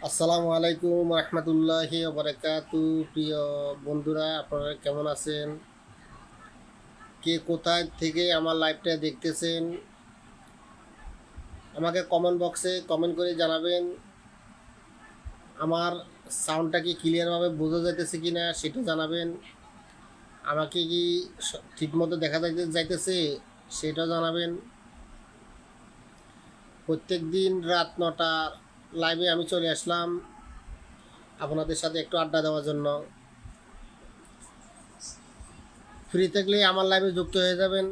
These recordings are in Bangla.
আসসালামু আলাইকুম রহমতুল্লাহি বারাকাতু। প্রিয় বন্ধুরা, আপনারা কেমন আছেন? কে কোথায় থেকে আমার লাইভটা দেখতেছেন আমাকে কমেন্ট বক্সে কমেন্ট করে জানাবেন। আমার সাউন্ডটা কি ক্লিয়ারভাবে বোঝা যাইতেছে কি না সেটা জানাবেন। আমাকে কি ঠিকমতো দেখা যাইতেছে সেটা জানাবেন। প্রত্যেক দিন রাত 9টা লাইভে আমি চলে আসলাম আপনাদের সাথে একটু আড্ডা দেওয়ার জন্য। ফ্রি থাকলে আমার লাইভে যুক্ত হয়ে যাবেন।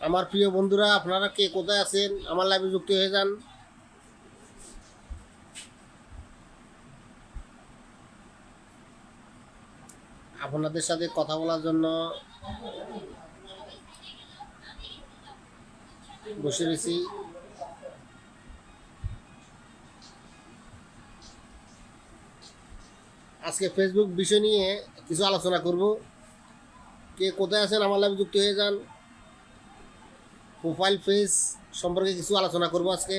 আমার প্রিয় বন্ধুরা, আপনারা কে কোথায় আছেন আমার লাইভে যুক্ত হয়ে যান। আপনাদের সাথে কথা বলার জন্য বসে রয়েছি। আজকে ফেসবুক বিষয় নিয়ে কিছু আলোচনা করব। কে কোথায় আছেন আমার লাইভে যুক্ত হয়ে যান। প্রোফাইল ফেস সম্পর্কে কিছু আলোচনা করব আজকে।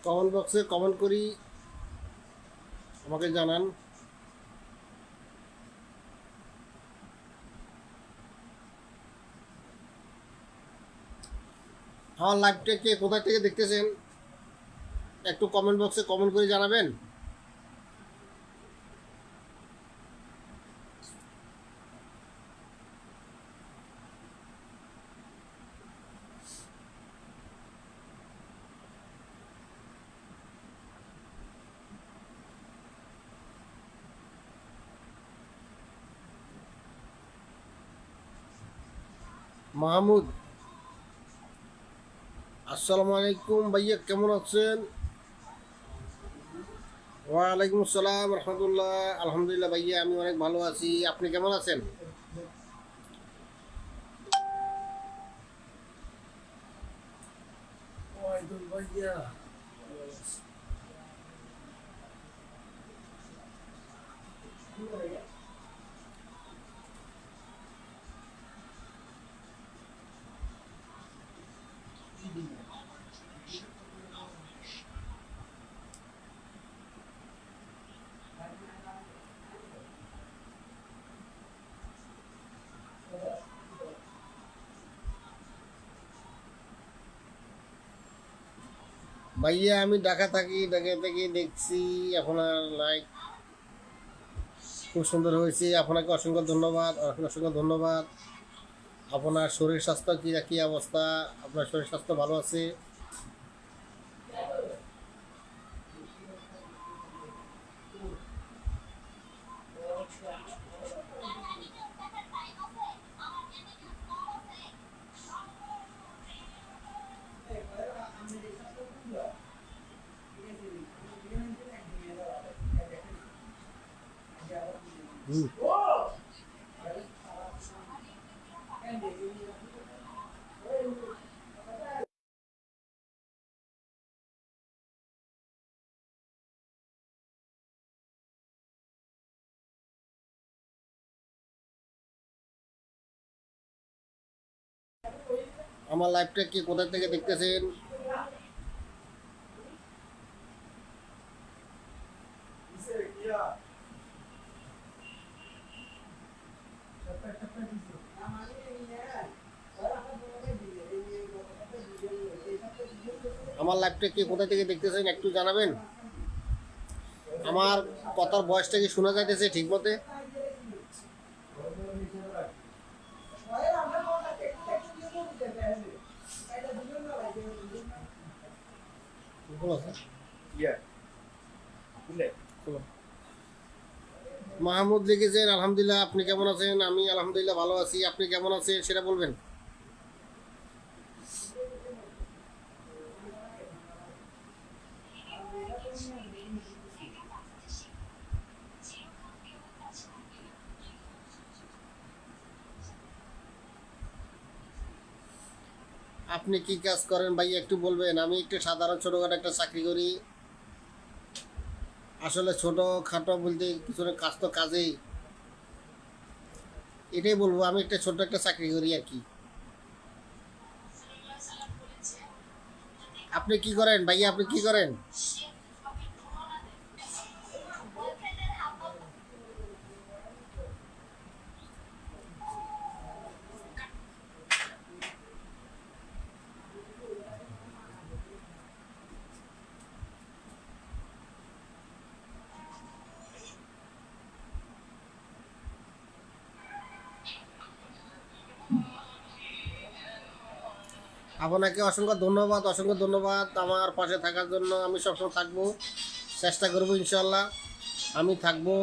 কমেন্ট বক্সে কমেন্ট করি আমাকে জানান। আমার লাইভটা কে কোথা থেকে দেখতেছেন একটু কমেন্ট বক্সে কমেন্ট করে জানাবেন। মাহমুদ, আসসালামু আলাইকুম ভাইয়া, কেমন আছেন? ওয়ালাইকুম আসসালাম রহমতুল্লাহ। আলহামদুলিল্লাহ ভাইয়া, আমি অনেক ভালো আছি। আপনি কেমন আছেন? ভাইয়া, ভাইয়া আমি ঢাকা থাকি, ঢাকা থেকে দেখছি আপনার লাইক খুব সুন্দর হয়েছে। আপনাকে অসংখ্য ধন্যবাদ, অসংখ্য ধন্যবাদ। আপনার শরীর স্বাস্থ্য কী অবস্থা? আপনার শরীর স্বাস্থ্য ভালো আছে? হুম। আমার লাইভটা কি কোথা থেকে দেখতেছেন? আমার লাইভটা কি কোথা থেকে দেখতেছেন একটু জানাবেন। আমার কথার বয়সটা কি শোনা যাইতেছে ঠিক মতে? মাহমুদ লিখেছেন আলহামদুলিল্লাহ, আপনি কেমন আছেন? আমি আলহামদুলিল্লাহ ভালো আছি। আপনি কেমন আছেন সেটা বলবেন। আপনি কি কাজ করেন ভাই একটু বলবেন। আমি একটু সাধারণ ছোটোখাটো একটা চাকরি করি। আসলে ছোটো খাটো বলতে কিছু না, কাজ তো কাজেই, এটাই বলবো। আমি একটা ছোট্ট একটা চাকরি করি আর কি। আপনি কি করেন ভাইয়া, আপনি কি করেন? আপনাকে অসংখ্য ধন্যবাদ, অসংখ্য ধন্যবাদ আমার পাশে থাকার জন্য। আমি সবসময় থাকবো, চেষ্টা করবো ইনশাল্লাহ আমি থাকবো।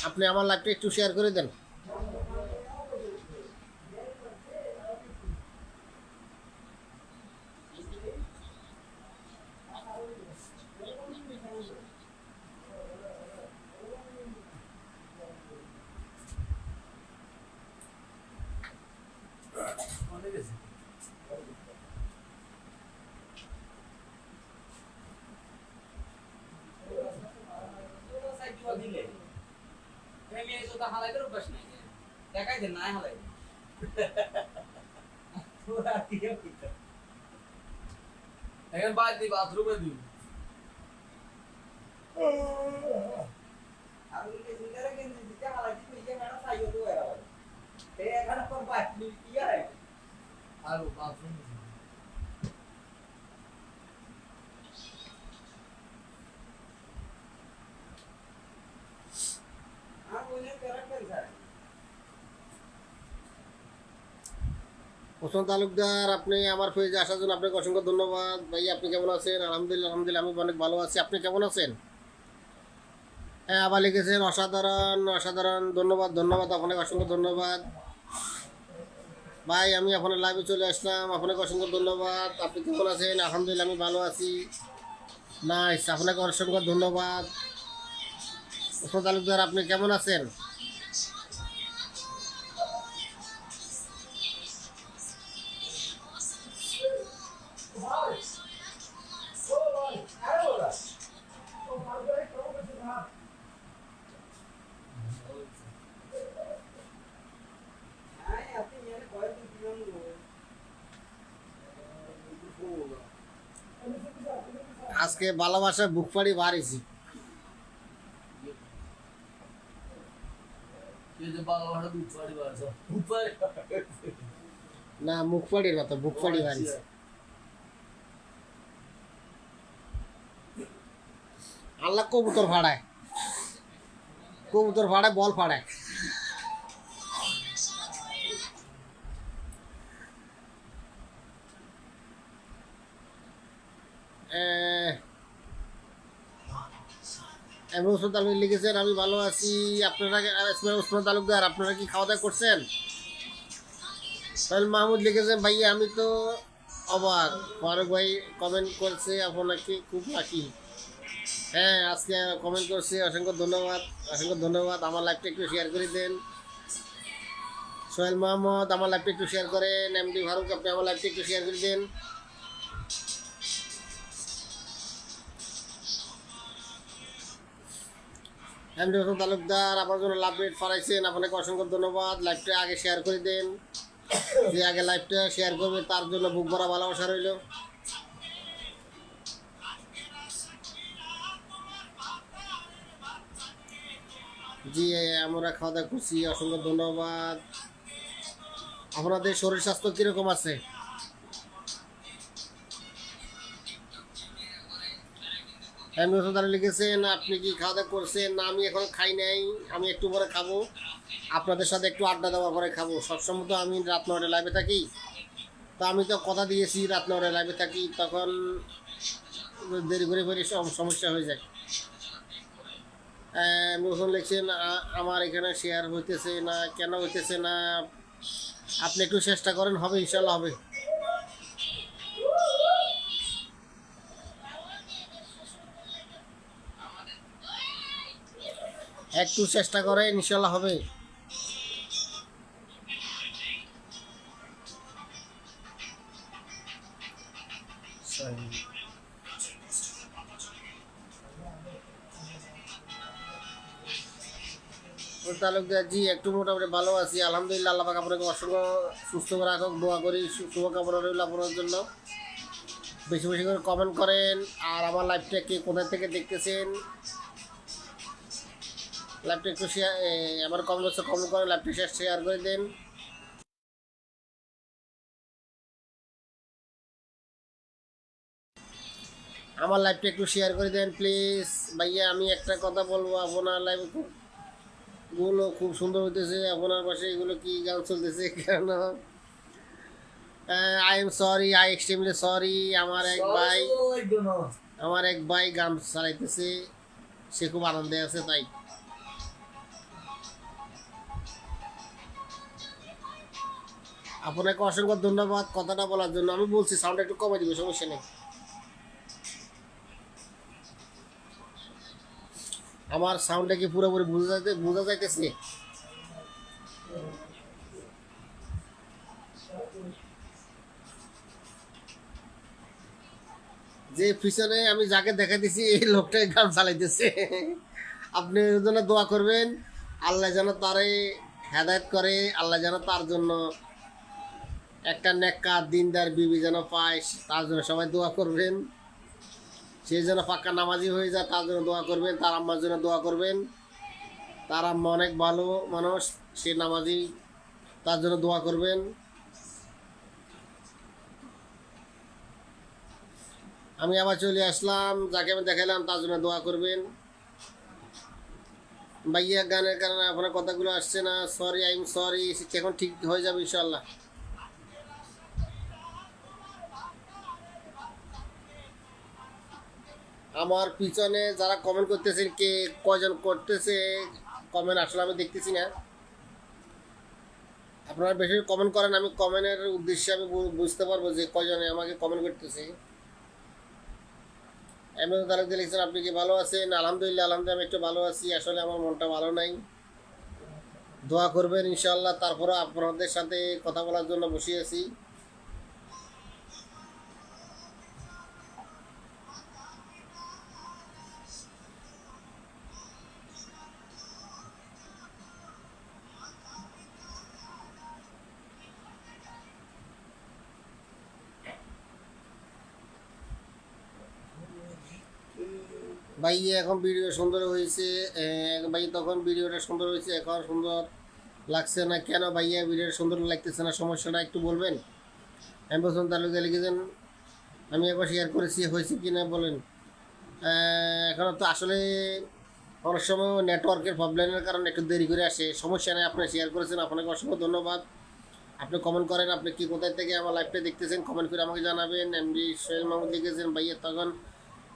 আপনি আমার লাইভটা একটু শেয়ার করে দেন। দেখাই দেন না হালাই এখন বাদ দি বাথরুমে দিই আর উনি জিন্দারে গেঞ্জি দিতে হালাই দিতে ইয়ে মেটা সাইও তো এরা ভাই তে এখানে কোন বাকি কি আর আর বাথরুম আর ওনে ক্যারেক্টার স্যার ওসমান তালুকদার, আপনি আমার পেজে আসার জন্য আপনাকে অসংখ্য ধন্যবাদ। ভাই আপনি কেমন আছেন? আলহামদুলিল্লাহ আলহামদুলিল্লাহ আমি অনেক ভালো আছি। আপনি কেমন আছেন? হ্যাঁ, আবার লিখেছেন অসাধারণ অসাধারণ, ধন্যবাদ ধন্যবাদ, আপনাকে অসংখ্য ধন্যবাদ। ভাই আমি আপনার লাইভে চলে আসলাম, আপনাকে অসংখ্য ধন্যবাদ। আপনি কেমন আছেন? আলহামদুলিল্লাহ আমি ভালো আছি। নাইস, আপনাকে অসংখ্য ধন্যবাদ। ওসমান তালুকদার, আপনি কেমন আছেন? হ্যাঁ আপনি এখানে কয়েকদিন কিরম আজকে ভালোবাসা বুক ফাড়ি বাড়িছি। ये जो बाल वाला दूध वाली बात है ऊपर না, মুখ ফাড়ির মতো বুক ফাড়ি বাড়িছি। আল্লাহ কবুতর ফাড়ায়, কবুতর ফাড়ায়, বল ফাড়ায়। ওসমান তালুকদার লিখেছেন আমি ভালো আছি। আপনারা ওসমান তালুকদার, আপনারা কি খাওয়া দাওয়া করছেন? সোহেল মাহমুদ লিখেছেন ভাইয়া আমি তো অবাক, ফারুক ভাই কমেন্ট করছে আপনাকে খুব লাকি। হ্যাঁ, আজকে কমেন্ট করছে, অসংখ্য ধন্যবাদ অসংখ্য ধন্যবাদ। আমার লাইভটা একটু শেয়ার করে দেন। সোহেল মাহমুদ আমার লাইভটা একটু শেয়ার করেন। এমডি ফারুক আপনি আমার লাইভটা একটু শেয়ার করে দেন। এমডি ওসমান তালুকদার আমার জন্য লাভ রেট ফারাইছেন, আপনাকে অসংখ্য ধন্যবাদ। লাইভটা আগে শেয়ার করে দেন, যে আগে লাইভটা শেয়ার করবে তার জন্য বুক ভরা ভালোবাসা রইল। জি, আমরা খাওয়া দাওয়া করছি, অসংখ্য ধন্যবাদ। আপনাদের শরীর স্বাস্থ্য কিরকম আছে? এমনি ওষুধ লিখেছেন আপনি কি খাওয়া দাওয়া করছেন? না, আমি এখন খাই নাই, আমি একটু পরে খাবো। আপনাদের সাথে একটু আড্ডা দেওয়ার পরে খাবো। সবসময় তো আমি রাত 9টায় লাইভে থাকি, তো আমি তো কথা দিয়েছি রাত 9টায় লাইভে থাকি, তখন দেরি করে ফেরি সমস্যা হয়ে যায়। মোহন লিখছেন আমার এখানে শেয়ার হইতেছে না, কেন হইতেছে না? আপনি একটু চেষ্টা করেন, হবে ইনশাল্লাহ হবে। একটু চেষ্টা করেন, ইনশাল্লাহ হবে। তালুকদার জি একটু মোটামুটি ভালো আছি আলহামদুলিল্লাহ। আল্লাহ পাক আপনাকে অসংখ্য সুস্থ করে রাখুক, দোয়া করি, শুভকামনা রইল আপনার জন্য। বেশি বেশি করে কমেন্ট করেন। আর আমার লাইভটা কে কোথা থেকে দেখতেছেন, লাইভটা একটু শেয়ার, আমার কমেন্ট বক্সে কমেন্ট করেন, লাইভটা শেয়ার করে দেন। আমার লাইভটা একটু শেয়ার করে দেন প্লিজ। ভাইয়া আমি একটা কথা বলবো, আপনার লাইভ গুলো খুব সুন্দর হইতেছে। আপনার পাশে এগুলো কি গান চলতেছে কেন? I am sorry, I extremely sorry. আমার এক ভাই গান চালাইতেছে, সে খুব আনন্দে আছে তাই। আপনাকে অসংখ্য ধন্যবাদ কথাটা বলার জন্য। আমি বলছি সাউন্ড একটু কমে দিবে, সমস্যা নেই। আমার সাউন্ডটা কি পুরোপুরি বোঝা যাইতেছে? যে পিছনে আমি যাকে দেখা দিছি এই লোকটাই গান চালাইতেছে। আপনি ওর জন্য দোয়া করবেন, আল্লাহ যেন তারে হেদায়েত করে, আল্লাহ যেন তার জন্য একটা নেককার দিনদার বিবি যেন পায়, তার জন্য সবাই দোয়া করবেন। সে যেন পাক্কা নামাজি হয়ে যায় তার জন্য দোয়া করবেন, তার আম্মার জন্য দোয়া করবেন। তার আম্মা অনেক ভালো মানুষ, সে নামাজি, তার জন্য দোয়া করবেন। আমি আবার চলে আসলাম, যাকে আমি দেখালাম তার জন্য দোয়া করবেন। ভাইয়া গানের কারণে আপনার কথাগুলো আসছে না, সরি, আই এম সরি। এখন ঠিক হয়ে যাবে ইনশাল্লাহ। আমার পিছনে যারা কমেন্ট করতেছেন, কে কয়জন করতেছে কমেন্ট, আসলে আমি দেখতেছি না। আপনারা বেশি কমেন্ট করেন, আমি কমেন্টের উদ্দেশ্যে আমি বুঝতে পারবো যে কয়জনে আমাকে কমেন্ট করতেছে। এমন তারা লিখছেন আপনি কি ভালো আছেন? আলহামদুলিল্লাহ, আলহামদুলিল্লাহ আমি একটু ভালো আছি। আসলে আমার মনটা ভালো নাই, দোয়া করবেন ইনশাল্লাহ। তারপরে আপনাদের সাথে কথা বলার জন্য বসে আছি। ভাই এখন ভিডিও সুন্দর হয়েছে, ভাই তখন ভিডিওটা সুন্দর হয়েছে, এখন সুন্দর লাগছে না কেন ভাইয়া? ভিডিওটা সুন্দর লাগতেছে না, সমস্যাটা একটু বলবেন। আমি বলছিলাম তাহলে লিখেছেন, আমি একবার শেয়ার করেছি, হয়েছে কি না বলেন। এখন তো আসলে অনেক সময় নেটওয়ার্কের প্রবলেমের কারণে একটু দেরি করে আসে, সমস্যা নেই। আপনি শেয়ার করেছেন, আপনাকে অসংখ্য ধন্যবাদ। আপনি কমেন্ট করেন, আপনি কি কোথায় থেকে আমার লাইভটা দেখতেছেন কমেন্ট করে আমাকে জানাবেন। এমডি সোহেল মাহমুদ লিখেছেন ভাইয়া তখন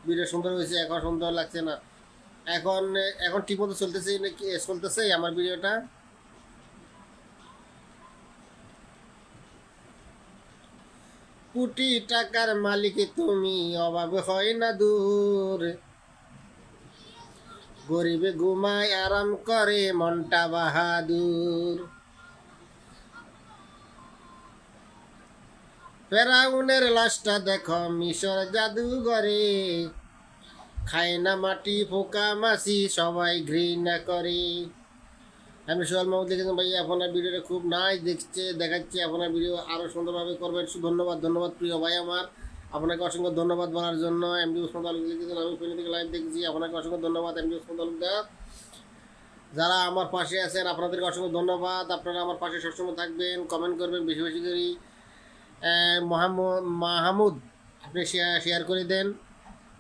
ভিডিও সুন্দর হয়েছে, এখন সুন্দর লাগছে না। এখন এখন ঠিকমতো চলতেছে নাকি, চলতেছে আমার ভিডিওটা? কোটি টাকার মালিক তুমি, অভাব হয় না দূর, গরিবে ঘুমায় আরাম করে মনটা বাহাদুর। ফেরাউনের লাশটা দেখো মিশর জাদুঘরে, খায় না মাটি পোকা মাছি সবাই ঘৃণা করে। আমি সোহেল মাহমুদ লিখেছেন ভাইয়া আপনার ভিডিওটা খুব নাইস দেখাচ্ছে, আপনার ভিডিও আরও সুন্দরভাবে করবেন। ধন্যবাদ, ধন্যবাদ প্রিয় ভাই আমার, আপনাকে অসংখ্য ধন্যবাদ বলার জন্য। এমডি ওসমান তালুকদার লিখেছেন আমি ফেনী থেকে লাইভ দেখছি, আপনাকে অসংখ্য ধন্যবাদ এমডি ওসমান তালুকদার। যারা আমার পাশে আছেন আপনাদেরকে অসংখ্য ধন্যবাদ, আপনারা আমার পাশে সবসময় থাকবেন, কমেন্ট করবেন বেশি বেশি করে। মাহমুদ আপনি শেয়ার করে দেন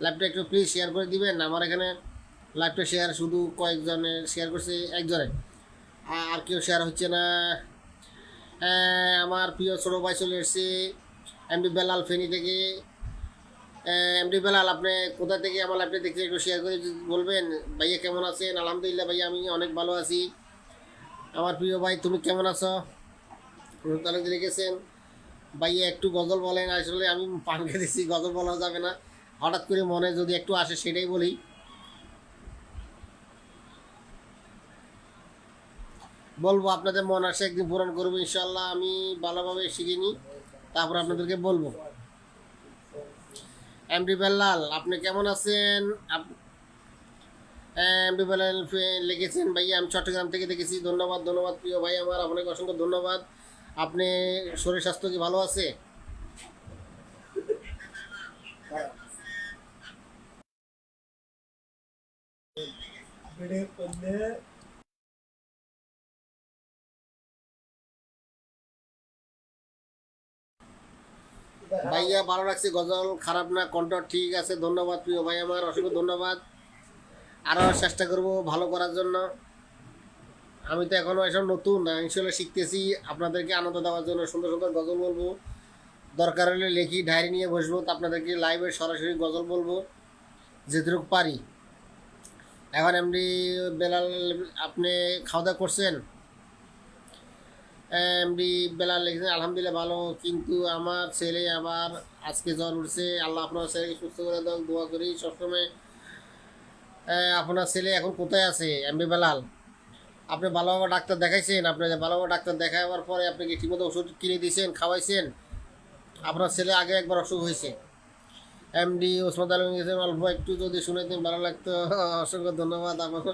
লাইভটা, একটু প্লিজ শেয়ার করে দিবেন। আমার এখানে লাইভটা শেয়ার শুধু কয়েকজনের শেয়ার করছে, একজনে, আর কেউ শেয়ার হচ্ছে না। আমার প্রিয় ছোটো ভাই চলে এসেছে এমডি বেলাল ফেনী থেকে। এমডি বেলাল আপনি কোথা থেকে আমার লাইভটা দেখতে একটু শেয়ার করে বলবেন। ভাইয়া কেমন আছেন? আলহামদুলিল্লাহ ভাইয়া আমি অনেক ভালো আছি। আমার প্রিয় ভাই তুমি কেমন আছো? তাহলে লিখেছেন ভাইয়া একটু গজল বলেন। আসলে আমি পান খেয়ে দিচ্ছি, গজল বলা যাবে না, হঠাৎ করে মনে যদি একটু আসে সেটাই বলি। বলবো আপনাদের মন আসে একদিন পূরণ করবো ইনশাল্লাহ। আমি ভালোভাবে শিখে নিই, তারপর আপনাদেরকে বলবো। এমডি বেলাল আপনি কেমন আছেন? এমডি বেলাল লিখেছেন ভাইয়া আমি চট্টগ্রাম থেকে দেখেছি। ধন্যবাদ, ধন্যবাদ প্রিয় ভাই আমার, আপনাকে অসংখ্য ধন্যবাদ। আপনি শরীর স্বাস্থ্য কি ভালো আছে? ভাইয়া ভালো লাগছে, গজল খারাপ না, কণ্ঠ ঠিক আছে। ধন্যবাদ প্রিয় ভাই আমার, অসংখ্য ধন্যবাদ। আরও চেষ্টা করব ভালো করার জন্য। আমি তো এখনও এসব নতুন, ইনশাল্লাহ শিখতেছি, আপনাদেরকে আনন্দ দেওয়ার জন্য সুন্দর সুন্দর গজল বলবো। দরকার হলে লেখি ডায়েরি নিয়ে বসবো, তো আপনাদেরকে লাইভে সরাসরি গজল বলবো যেটুকু পারি। এখন এমডি বেলাল আপনি খাওয়া দাওয়া করছেন? এমডি বেলাল লিখেছেন আলহামদুলিল্লাহ ভালো, কিন্তু আমার ছেলে আবার আজকে জ্বর উঠছে। আল্লাহ আপনার ছেলেকে সুস্থ করে দাও, দোয়া করি সবসময়। আপনার ছেলে এখন কোথায় আছে এমডি বেলাল? আপনি ভালোভাবে ডাক্তার দেখাইছেন? আপনি ভালোভাবে ডাক্তার দেখাবার পরে আপনি কি ঠিকমতো ওষুধ কিনে দিয়েছেন, খাওয়াইছেন? আপনার ছেলে আগে একবার অসুখ হয়েছে। এমডি ওসমান আলম গেছেন অল্প একটু যদি শুনে দিন ভালো লাগতো। অসংখ্য ধন্যবাদ। আমার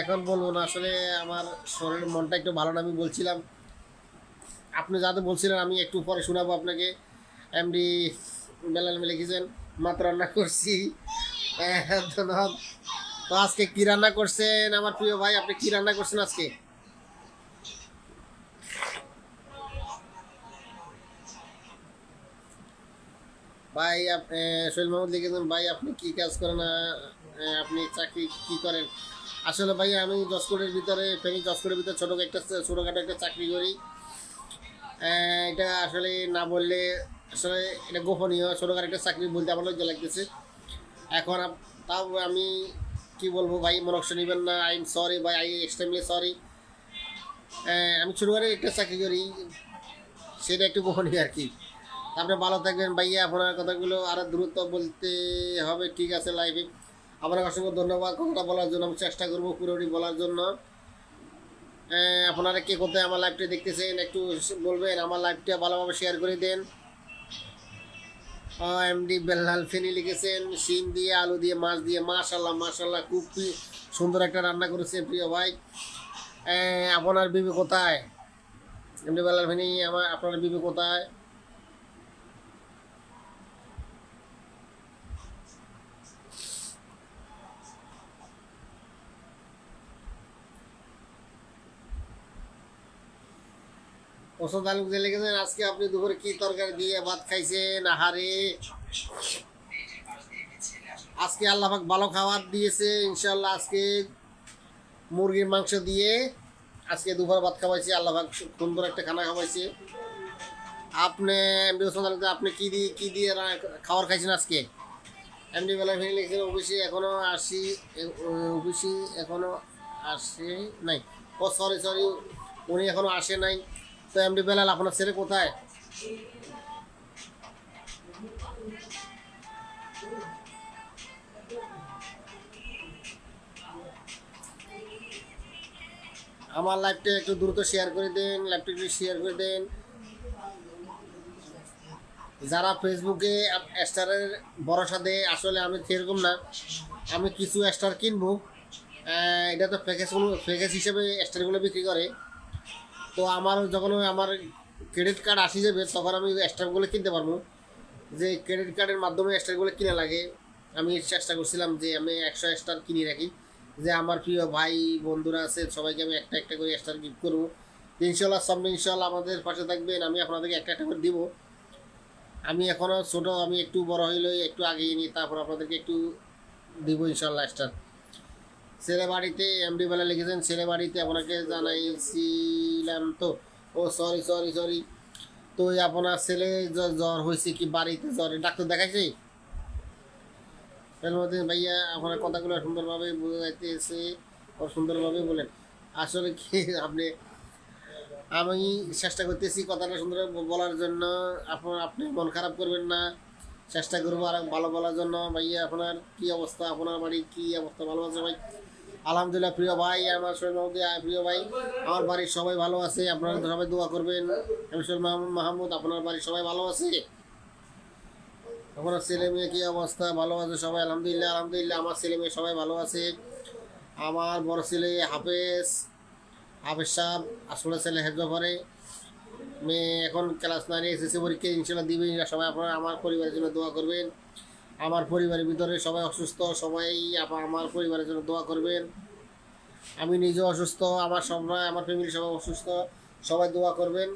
এখন বলবো না, আসলে আমার শরীর মনটা একটু ভালো না, আমি বলছিলাম আপনি যাতে বলছিলেন আমি একটু পরে শোনাবো আপনাকে। এমডি বেলাল লিখেছেন মাত্র রান্না করছি। ধন্যবাদ। তো আজকে কি রান্না করছেন আমার প্রিয় ভাই, আপনি কি রান্না করছেন আজকে? ভাই সোহেল মাহমুদ লিখেছেন, ভাই আপনি কি কাজ করেন? আপনি চাকরি কি করেন? আসলে ভাই আমি যশোরের ভিতরে, ফেনী যশোরের ভিতরে ছোটোখাটো একটা চাকরি করি। এটা আসলে না বললে আসলে এটা গোপনীয়, ছোটোখাটো একটা চাকরি বলতে আমার লজ্জা লাগতেছে এখন। তাও আমি কি বলবো ভাই, মনক্ষ নেবেন না, আই এম সরি ভাই, আই এক্সট্রিমলি সরি। আমি ছোটোখাটো একটা চাকরি করি, সেটা একটু গোপনীয় আর কি। আপনি ভালো থাকবেন ভাইয়া, আপনার কথাগুলো আরও দ্রুত বলতে হবে, ঠিক আছে লাইভে। আপনাকে অসংখ্য ধন্যবাদ কথাটা বলার জন্য, আমি চেষ্টা করবো পুরোপুরি বলার জন্য। আপনারা কে কোথায় আমার লাইভটা দেখতেছেন একটু বলবেন, আমার লাইভটা ভালোভাবে শেয়ার করে দেন। এমডি বেল্লাল ফেনি লিখেছেন, শিম দিয়ে আলু দিয়ে মাছ দিয়ে, মাশাল্লাহ মাশাল্লাহ, খুব সুন্দর একটা রান্না করেছে প্রিয় ভাই। আপনার বিবি কোথায়? এমডি বেল্লাল ফেনি, আপনার বিবি কোথায়? ওষুধ আলু দিয়ে লিখেছেন, আজকে আপনি দুপুরে কি তরকারি দিয়ে ভাত খাইছেন? আহারে, আজকে আল্লাহ পাক ভালো খাবার দিয়েছে ইনশাল্লাহ। আজকে মুরগির মাংস দিয়ে আজকে দুপুরে ভাত খাওয়াইছে, আল্লাহ পাক সুন্দর একটা খানা খাওয়াইছে। আপনি এমডি ওসমান আলু, আপনি কি দিয়ে খাবার খাইছেন আজকে? এমডি বেলা ফেলে লিখেছেন, অফিসে এখনো অফিসে এখনো আসে নাই। ও সরি সরি, উনি এখনো আসে নাই। তো এমডি বেলাল, আপনার ছেলে কোথায়? আমার লাইভটা একটু দ্রুত শেয়ার করে দেন, লাইভটা একটু শেয়ার করে দেন। যারা ফেসবুকে স্টারের ভরসা দেয়, আসলে আমি সেরকম না, আমি কিছু স্টার কিনবো। এটা তো প্যাকেজ হিসেবে স্টারগুলো বিক্রি করে। তো আমার যখন আমার ক্রেডিট কার্ড আসি যাবে, তখন আমি স্টারগুলো কিনতে পারবো। যে ক্রেডিট কার্ডের মাধ্যমে স্টারগুলো কিনে লাগে, আমি চেষ্টা করছিলাম যে আমি 100 স্টার কিনে রাখি, যে আমার প্রিয় ভাই বন্ধুরা আছে সবাইকে আমি একটা একটা করে স্টার গিফট করবো। ইনশাল্লাহ সামনে ইনশাল্লাহ আমাদের পাশে থাকবেন, আমি আপনাদেরকে একটা একটা করে দিব। আমি এখনও ছোট, আমি একটু বড় হইলে একটু আগিয়ে নিই, তারপর আপনাদেরকে একটু দিব ইনশাল্লাহ স্টার। ছেলে বাড়িতে এমডি বেলা লিখেছেন, ছেলে বাড়িতে আপনাকে জানাইছিলাম তো। ও সরি সরি সরি। তো আপনার ছেলে জ্বর হয়েছে কি? বাড়িতে জ্বর, ডাক্তার দেখাইছে? এর মধ্যে ভাইয়া আপনার কথাগুলো সুন্দরভাবে বোঝা যাইতেছে, ও সুন্দরভাবে বলেন। আসলে কি আপনি, আমি চেষ্টা করতেছি কথাটা সুন্দর বলার জন্য, আপনি মন খারাপ করবেন না, চেষ্টা করবো আর ভালো বলার জন্য। ভাইয়া আপনার কি অবস্থা, আপনার বাড়ির কি অবস্থা? ভালো আছে ভাই? আলহামদুলিল্লাহ প্রিয় ভাই, আমার সোহেল মাহমুদ প্রিয় ভাই, আমার বাড়ির সবাই ভালো আছে, আপনারা সবাই দোয়া করবেন। আমি সোহেল মাহমুদ, আপনার বাড়ির সবাই ভালো আছে? আপনার ছেলে মেয়ে কি অবস্থা? ভালো আছে সবাই? আলহামদুলিল্লাহ আলহামদুলিল্লাহ, আমার ছেলে মেয়ে সবাই ভালো আছে। আমার বড় ছেলে হাফেজ সাহেব, আসলে ছেলে হেফজ করে, মেয়ে এখন ক্লাস 9 এসএসসি পরীক্ষা ইনশাল্লাহ দিবে। সবাই আপনারা আমার পরিবারের জন্য দোয়া করবেন। আমার পরিবারের ভিতরে সবাই অসুস্থ, সবাই আমার পরিবারের জন্য দোয়া করবেন। আমি নিজেও অসুস্থ, আমার সবাই, আমার ফ্যামিলি সবাই অসুস্থ, সবাই দোয়া করবেন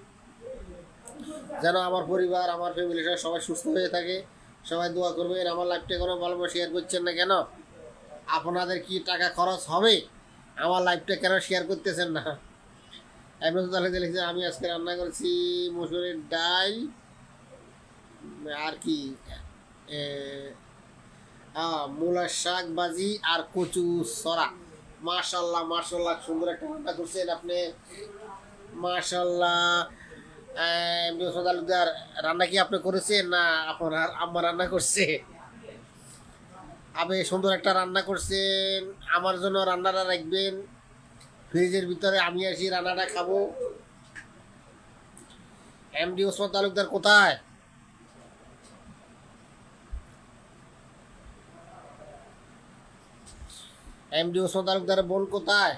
যেন আমার পরিবার, আমার ফ্যামিলি সবাই সুস্থ হয়ে থাকে। সবাই দোয়া করবেন। আমার লাইফটা কোনো ভালোভাবে শেয়ার করছেন না কেন? আপনাদের কি টাকা খরচ হবে? আমার লাইফটা কেন শেয়ার করতেছেন না? এমন তাহলে লিখছে, আমি আজকে রান্না করেছি মসুরের ডাল আর কি মূলার শাক ভাজি আর কচু সরা। মাশাল্লাহ মাশাল্লাহ, সুন্দর একটা রান্না করছেন আপনি, মাশাল্লাহ। আলুদার রান্না কি আপনি করেছেন না আপনার আম্মা রান্না করছে? আপনি সুন্দর একটা রান্না করছেন, আমার জন্য রান্নাটা রাখবেন ফ্রিজের ভিতরে, আমি আসি রান্নাটা খাবো। এমডি ওসমান তালুকদার কোথায়? এমডি ওসমান তালুকদারের বোন কোথায়?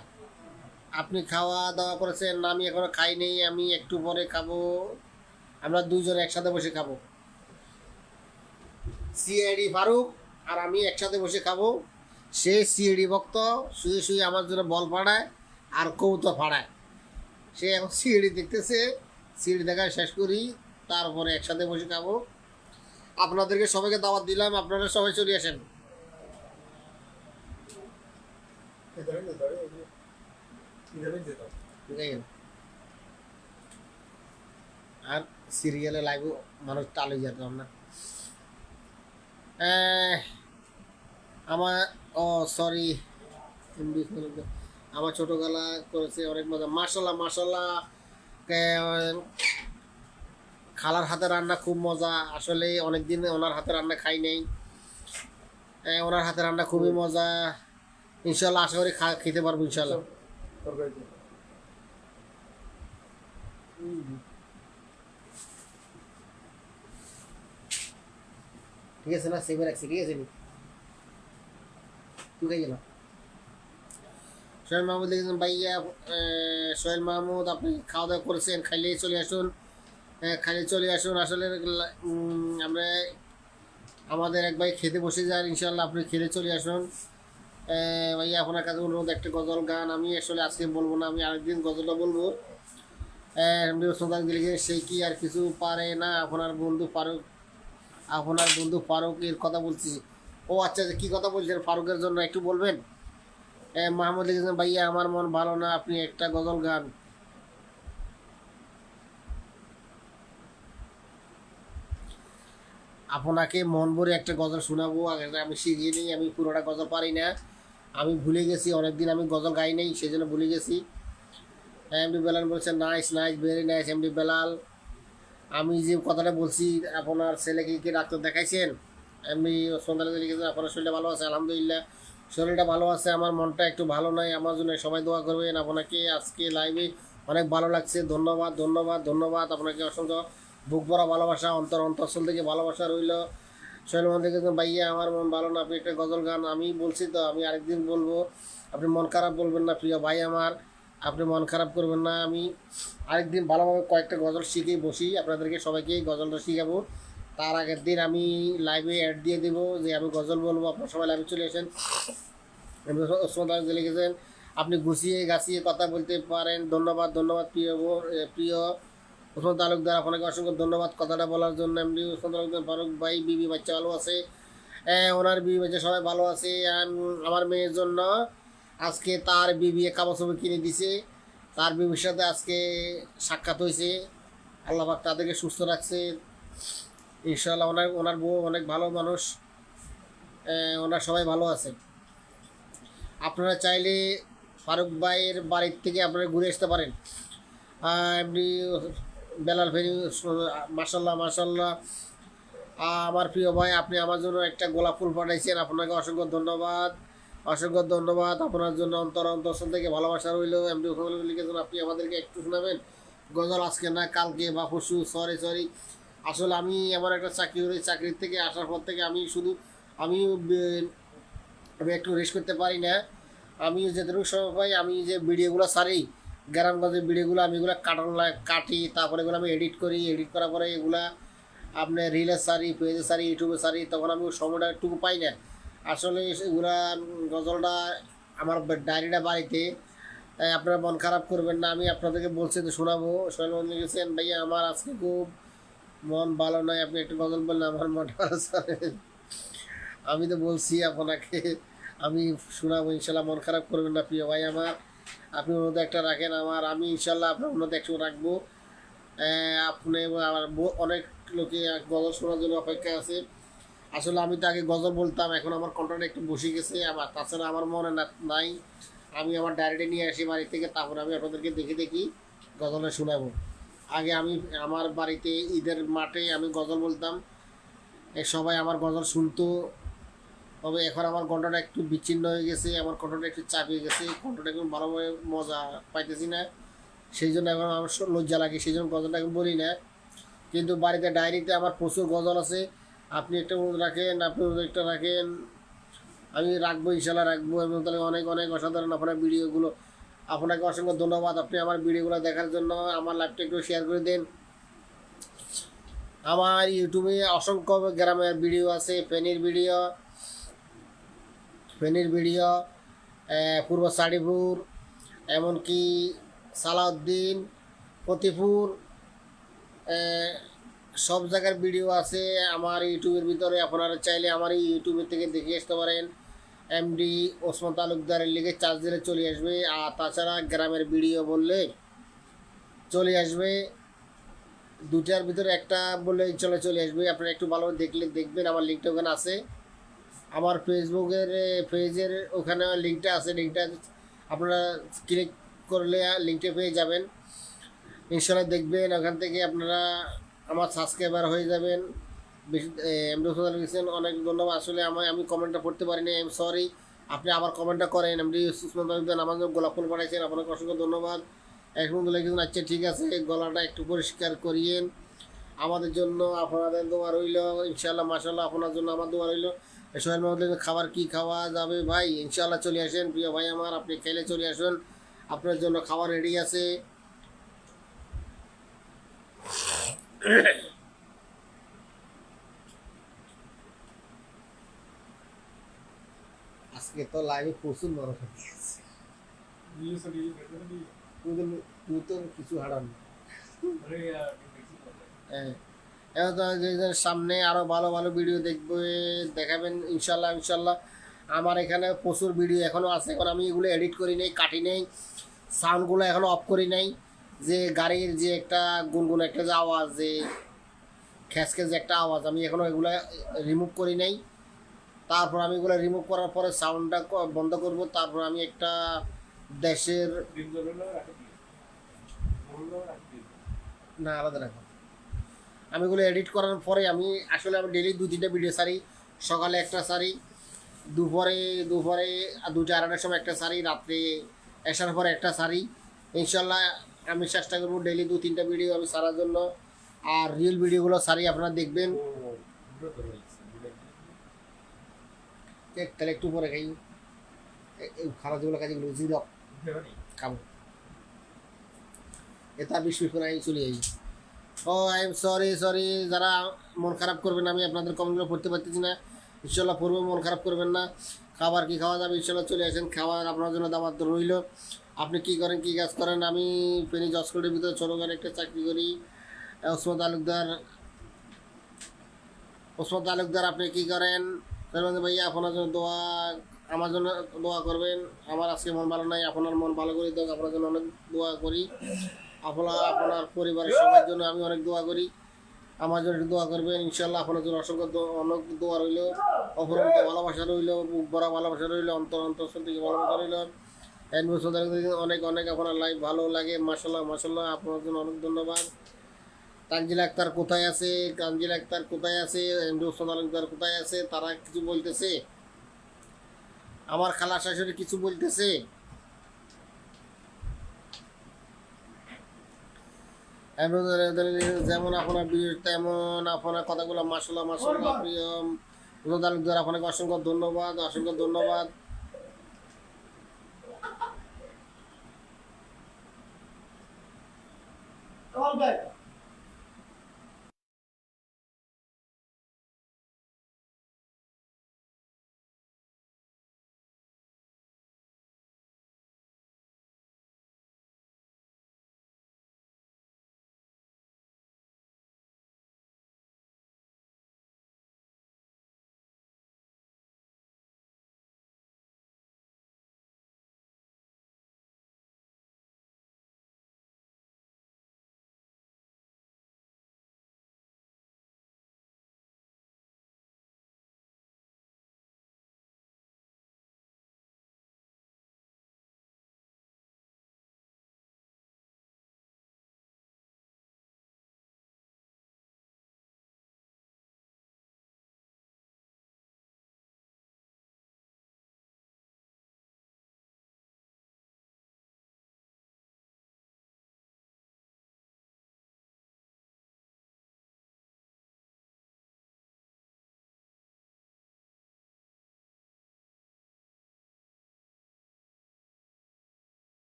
আপনি খাওয়া দাওয়া করেছেন না? আমি এখনো খাইনি, আমি একটু পরে খাবো। আমরা দুইজন একসাথে বসে খাবো। সিআইডি ফারুক আর আমি একসাথে বসে খাবো। সে সিআইডি ভক্ত, শুয়ে শুয়ে আমার জন্য বল ফাড়ায় আর কৌতো ফাড়ায়। সে এখন সিআইডি দেখতেছে, সিআইডি দেখা শেষ করি, তারপরে একসাথে বসে খাবো। আপনাদেরকে সবাইকে দাওয়াত দিলাম, আপনারা সবাই চলে আসেন। বুঝলেন? আর সিরিয়ালে লাইভ মানুষ চালু যেতাম না। আমার সরি, আমার ছোট গলা করেছে অনেক মজা। মাশাল্লাহ মাশাল্লাহ, খালার হাতে রান্না খুব মজা। আসলে অনেকদিন ওনার হাতে রান্না খাই নাই। ওনার হাতে রান্না খুবই মজা। ইনশাল্লাহ আশা করি খেতে পারবো ইনশাল্লাহ। ঠিক আছে না, সেভে রাখছি, ঠিক আছে নি তুই খাই গেলাম। সোহেল মাহমুদ লিখেছেন, ভাইয়া সোহেল মাহমুদ আপনি খাওয়া দাওয়া করেছেন, খাইলে চলে আসুন, খাইলে চলে আসুন। আসলে আমরা আমাদের এক ভাই খেতে বসে যান, ইনশাল্লাহ আপনি খেতে চলে আসুন। ভাইয়া আপনার কাছে অনুরোধ, একটা গজল গান। আমি আসলে আজকে বলবো না, আমি আরেকদিন গজলটা বলবো। সে কি আর কিছু পারে না, আপনার বন্ধু ফারুকের কথা বলছি। ও আচ্ছা, কি কথা বলছেন ফারুকের জন্য একটু বলবেন? মাহমুদ লিখেছেন, ভাইয়া আমার মন ভালো না, আপনি একটা গজল গান। আপনাকে মন ভরে একটা গজল শোনাবো। আগে আমি শিখিয়ে নিই, আমি পুরোটা গজল পারি না, আমি ভুলে গেছি, অনেকদিন আমি গজল গাই নাই, সেই জন্য ভুলে গেছি। এমডি বেলাল বলছেন, nice nice, very nice MD Belal. আমি যে কথাটা বলছি, আপনার ছেলেকে কি ডাক্তার দেখাইছেন? এমনি সন্ধ্যালে লিখেছেন, আপনার শরীরটা ভালো আছে? আলহামদুলিল্লাহ শরীরটা ভালো আছে, আমার মনটা একটু ভালো নাই, আমার জন্য সবাই দোয়া করবেন। আপনাকে আজকে লাইভে অনেক ভালো লাগছে, ধন্যবাদ ধন্যবাদ ধন্যবাদ। আপনাকে অসংখ্য বুক ভরা ভালোবাসা, অন্তঃস্থল থেকে ভালোবাসা রইল। সোহেল মন থেকে ভাইয়া আমার মন ভালো না, আপনি একটা গজল গান। আমি বলছি তো, আমি আরেকদিন বলবো, আপনি মন খারাপ বলবেন না প্রিয় ভাই আমার, আপনি মন খারাপ করবেন না। আমি আরেকদিন ভালোভাবে কয়েকটা গজল শিখেই বসি, আপনাদেরকে সবাইকে গজলটা শিখাবো। তার আগের দিন আমি লাইভে অ্যাড দিয়ে দেবো যে আমি গজল বলবো, আপনার সবাই লাইভে চলে আসেন। ওসমান লিখেছেন, আপনি গুছিয়ে গাছিয়ে কথা বলতে পারেন, ধন্যবাদ ধন্যবাদ প্রিয় ওসমান তালুকদার, আপনাকে অসংখ্য ধন্যবাদ কথাটা বলার জন্য। এমনি ওসমান তালুকদার, ফারুক ভাই বিবি বাচ্চা ভালো আছে? ওনার বিবি বাচ্চা সবাই ভালো আছে। আমার মেয়ের জন্য আজকে তার বিবি কাপড় চোপড় কিনে দিছে, তার বিবির সাথে আজকে সাক্ষাৎ হয়েছে। আল্লাহ পাক তাদেরকে সুস্থ রাখছে ইনশাআল্লাহ। ওনার বউ অনেক ভালো মানুষ, ওনার সবাই ভালো আছে। আপনারা চাইলে ফারুক ভাইয়ের বাড়ির থেকে আপনারা ঘুরে আসতে পারেন। এমনি বেলাল ফেরি, মাসাল্লাহ মাসাল্লাহ। আমার প্রিয় ভাই, আপনি আমার জন্য একটা গোলাপ ফুল পাঠাইছেন, আপনাকে অসংখ্য ধন্যবাদ, অসংখ্য ধন্যবাদ। আপনার জন্য অন্তঃস্থল থেকে ভালোবাসা রইল। এমনি লিখেছেন, আপনি আমাদেরকে একটু শোনাবেন গজল, আজকে না কালকে বা পরশু। সরি, আসলে আমি আমার একটা চাকরি করি, চাকরির থেকে আসার পর থেকে আমি একটু রেস্ট করতে পারি না। আমি যেটুকু সময় পাই, আমি যে ভিডিওগুলো সারি, গ্রামগঞ্জের ভিডিওগুলো আমি এগুলো কাটি, তারপরে এগুলো আমি এডিট করি, এডিট করার পরে এগুলা আপনার রিলে সারি, পেজে সারি, ইউটিউবে সারি, তখন আমি সময়টা একটুকু পাই না। আসলে এগুলা গজলটা আমার ডায়েরিটা বাড়িতে, আপনারা মন খারাপ করবেন না, আমি আপনাদেরকে বলছি তো শোনাবো। সোহেল মন লিখেছেন, ভাইয়া আমার আজকে খুব মন ভালো নয়, আপনি একটু গজল বললেন, আমার মনটা ভালো চলে। আমি তো বলছি আপনাকে আমি শোনাবো ইনশাল্লাহ, মন খারাপ করবেন না প্রিয় ভাই আমার। আপনি অনুরোধ একটা রাখেন আমার, আমি ইনশাল্লাহ আপনার অনুরোধ একটু রাখবো। আপনি আমার অনেক লোকে গজল শোনার জন্য অপেক্ষা আছে। আসলে আমি তো আগে গজল বলতাম, এখন আমার কন্ট্রোলটা একটু বসে গেছে। তাছাড়া আমার মনে নাই, আমি আমার ডায়েরিটা নিয়ে আসি বাড়ি থেকে, তারপর আমি আপনাদেরকে দেখি গজলটা শোনাবো। আগে আমি আমার বাড়িতে ঈদের মাঠে আমি গজল বলতাম, সবাই আমার গজল শুনতো। তবে এখন আমার কণ্ঠটা একটু বিচ্ছিন্ন হয়ে গেছে, আমার কণ্ঠটা একটু চাপিয়ে গেছে, কণ্ঠটা এখন ভালোভাবে মজা পাইতেছি না, সেই জন্য এখন আমার লজ্জা লাগে, সেই জন্য গজলটা এখন বলি না। কিন্তু বাড়িতে ডায়েরিতে আমার প্রচুর গজল আছে, আপনি একটা অনুরোধ রাখেন, আপনি অনুরোধ একটা রাখেন, আমি রাখবো ইনশাল্লাহ রাখবো। এবং তাহলে অনেক অনেক অসাধারণ আপনার ভিডিওগুলো, আপনাকে অসংখ্য ধন্যবাদ আপনি আমার ভিডিওগুলো দেখার জন্য। আমার লাইভটা একটু শেয়ার করে দেন। আমার ইউটিউবে অসংখ্য গ্রামের ভিডিও আছে, ফেনীর ভিডিও, পূর্ব সাড়িপুর, এমনকি সালাউদ্দিন, ফতিপুর, আহ, সব জায়গার ভিডিও আছে আমার ইউটিউবের ভিতরে। আপনারা চাইলে আমার এই ইউটিউবের থেকে দেখে আসতে পারেন। এমডি ওসমান তালুকদারের লিগে চার্জ দিলে চলে আসবে। আর তাছাড়া গ্রামের ভিডিও বললে চলে আসবে, দুটার ভিতরে একটা বললে চলে আসবে। আপনারা একটু ভালো দেখলে দেখবেন, আমার লিঙ্কটা ওখানে আছে। আমার ফেসবুকের পেজের ওখানে লিঙ্কটা আছে, লিঙ্কটা আপনারা ক্লিক করলে লিঙ্কটা পেয়ে যাবেন। ইনশাল্লাহ দেখবেন, ওখান থেকে আপনারা আমার সাবস্ক্রাইবার হয়ে যাবেন। বেশি এমডি ওসমান লিখেছেন, অনেক ধন্যবাদ। আসলে আমি কমেন্টটা পড়তে পারিনি, আই এম সরি। আপনি আবার কমেন্টটা করেন। এমডি ওসমান তালুকদার আমার জন্য গোলাপ ফুল পাঠাইছেন, আপনাকে অসংখ্য ধন্যবাদ। এখন লিখেছেন আচ্ছা ঠিক আছে, গলাটা একটু পরিষ্কার করিয়েন আমাদের জন্য, আপনাদের দোয়া রইল। ইনশাল্লাহ মাশাল্লাহ, আপনার জন্য আমার দোয়া রইল। সোহেল মাহমুদ খাবার কি খাওয়া যাবে ভাই? ইনশাল্লাহ চলে আসেন প্রিয় ভাই আমার, আপনি খেলে চলে আসুন, আপনার জন্য খাবার রেডি আছে। আজকে তো লাইভে প্রচুর বড় ক্ষতি আছে, তুই তো কিছু হারান। হ্যাঁ, এবার তো যে সামনে আরো ভালো ভালো ভিডিও দেখাবেন ইনশাল্লাহ। আমার এখানে প্রচুর ভিডিও এখনো আছে, এখন আমি এগুলো এডিট করি নাই, কাটি নাই, সাউন্ডগুলো এখনো অফ করি নাই। যে গাড়ির যে একটা গুনগুন একটা যে আওয়াজ, যে খ্যাসখ্যাস যে একটা আওয়াজ, আমি এখনো এগুলো রিমুভ করি নাই। তারপর আমি এগুলো রিমুভ করার পরে সাউন্ডটা বন্ধ করব। তারপর আমি একটা দেশের না আলাদা রাখবো। আমি এগুলো এডিট করার পরে আমি ডেলি 2-3টা ভিডিও সারি। সকালে একটা সারি, দুপুরে 2টা-2:30টার সময় একটা সারি, রাত্রে আসার পরে একটা সারি। ইনশাল্লাহ আমি চেষ্টা করবো ডেলি 2-3টা ভিডিও আমি সারার জন্য। আর রিয়েল ভিডিওগুলো সারি, আপনারা দেখবেন। তাহলে একটু পরে খাই, খারাপ যেগুলো কাজগুলো জিরো খাবো, এটা 20 মিনিট করে আমি চলে যাই। ও আই এম সরি, যারা মন খারাপ করবেন, আমি আপনাদের কমেন্টগুলো পড়তে পারতেছি না। ইনশাল্লাহ পড়বো, মন খারাপ করবেন না। খাবার কি খাওয়া যাবে, ইনশাল্লাহ চলে আসেন, খাবার আপনার জন্য দাবার রইল। আপনি কি করেন, কি কাজ করেন? আমি ফেনী জজকোর্টের ভিতরে ছোটোখাটো একটা চাকরি করি। ওসমান তালুকদার আপনি কি করেন? ভাইয়া আপনার জন্য আমার জন্য দোয়া করবেন। আমার আজকে মন ভালো নাই, আপনার মন ভালো করে দেখ, আপনার জন্য অনেক দোয়া করি। আপনার পরিবারের সবার জন্য আমি অনেক দোয়া করি। আমার জন্য একটু দোয়া করবেন ইনশাল্লাহ। আপনার জন্য অসংখ্য অনেক দোয়া রইল, অপরন্ত ভালোবাসা রইল, বুক ভরা ভালোবাসা রইল, অন্তঃস্থল থেকে ভালোবাসা রইল। অনেক অনেক আপনার লাইফ ভালো লাগে। মাশাল্লাহ আপনার জন্য অনেক ধন্যবাদ। তানজিল আক্তার কোথায় আছে? এমডি ওসমান তালুকদার কোথায় আছে? তারা কিছু বলতেছে? আমার খালা শাশুড়ি কিছু বলতেছে? যেমন আপনার ভিডিও তেমন আপনার কথাগুলো মাশাল্লাহ প্রিয় ওসমান তালুকদার, আপনাকে অসংখ্য ধন্যবাদ।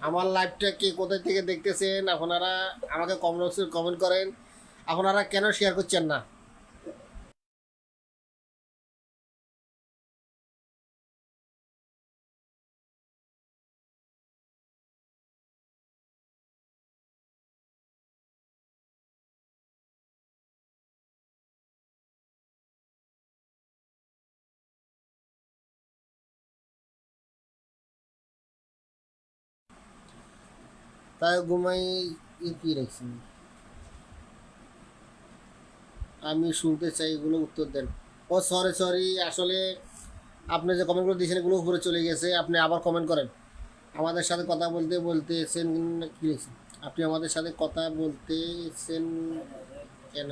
আমার লাইভটা কে কোথায় থেকে দেখতেছেন আপনারা আমাকে কমেন্ট করেন। আপনারা কেন শেয়ার করছেন না? তাই ঘুমাই কি রাখছি, আমি শুনতে চাই, এগুলো উত্তর দেন। ও সরি সরি, আসলে আপনি যে কমেন্টগুলো দিয়েছেন এগুলো উপরে চলে গেছে, আপনি আবার কমেন্ট করেন। আমাদের সাথে কথা বলতেছেন কি লিখছেন? আপনি আমাদের সাথে কথা বলতেছেন কেন?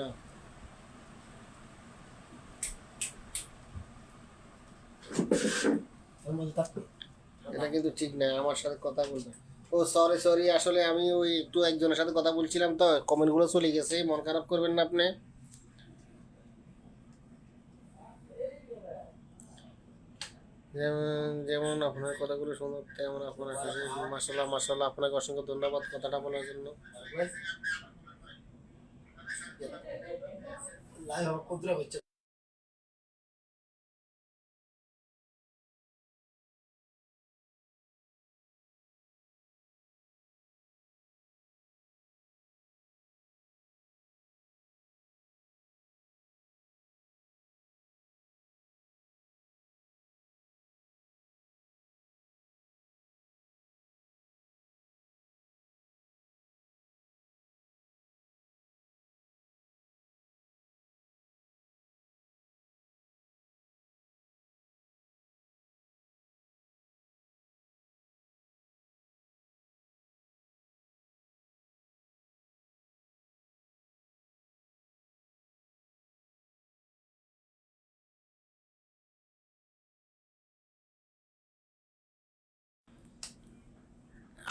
ওর মধ্যে থাকবে এটা কিন্তু ঠিক না, আমার সাথে কথা বলবেন। ও সরি সরি, আসলে আমি ওই একটু একজনের সাথে কথা বলছিলাম তো কমেন্টগুলো চলে গেছে, মন খারাপ করবেন না আপনি। যেমন যেমন আপনার কথাগুলো শুনো তেমন আপনার মাসাল্লাহ মাসাল্লাহ, আপনাকে অসংখ্য ধন্যবাদ কথাটা বলার জন্য। লাইভ আমার কতটা হচ্ছে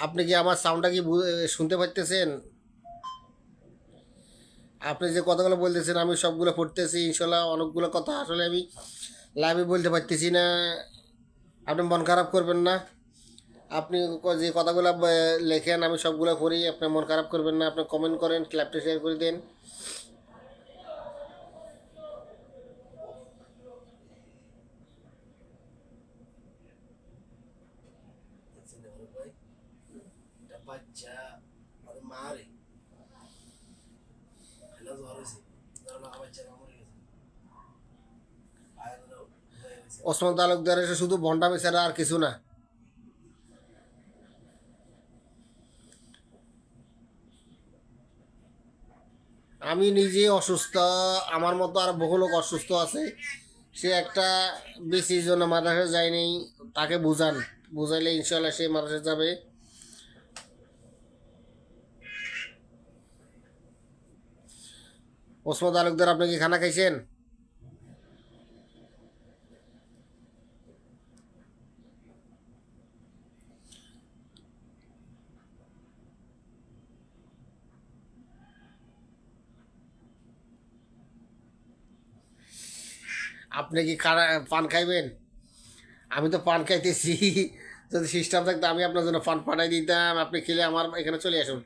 আপনি কি আমার সাউন্ডটা কি শুনতে পাচ্তেছেন? আপনি যে কথাগুলো বলতেছেন আমি সবগুলো পড়তেছি, ইনশাল্লাহ অনেকগুলো কথা আসলে আমি লাইভে বলতে পারতেছি না। আপনি মন খারাপ করবেন না। আপনি যে কথাগুলো লেখেন আমি সবগুলো পড়ি, আপনি মন খারাপ করবেন না। আপনি কমেন্ট করেন, ক্লাবটা শেয়ার করে দেন। ভাই, এটা বাচ্চা আর মারে খেলা জ্বর হয়েছে, জ্বর লাগা বাচ্চা মরে গেছে আয়ার হয়ে গেছে। ওসমান তালুকদার এসে শুধু ভণ্ডামি ছাড়া আর কিছু না। আমি নিজে অসুস্থ, আমার মতো আর বহু লোক অসুস্থ আছে। সে একটা বেশির জন্য মাদ্রাসা যায়নি, তাকে বুঝান, বুঝাইলে ইনশাল্লাহ সে মাদ্রাসা যাবে। ওসমান তালুকদার আপনি কি খানা খাইছেন? আপনি কি পান খাইবেন? আমি তো পান খাইতেছি। যদি সিস্টেম থাকতো আমি আপনার জন্য পান পাঠাই দিতাম, আপনি খেলে আমার এখানে চলে আসুন।